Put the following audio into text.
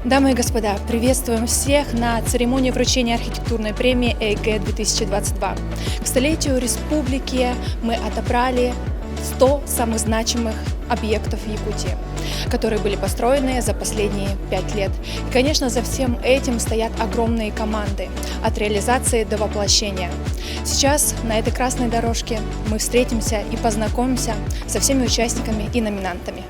Дамы и господа, приветствуем всех на церемонии вручения архитектурной премии ЕГЭ-2022. К столетию республики мы отобрали 100 самых значимых объектов Якутии, которые были построены за последние 5 лет. И, конечно, за всем этим стоят огромные команды от реализации до воплощения. Сейчас на этой красной дорожке мы встретимся и познакомимся со всеми участниками и номинантами.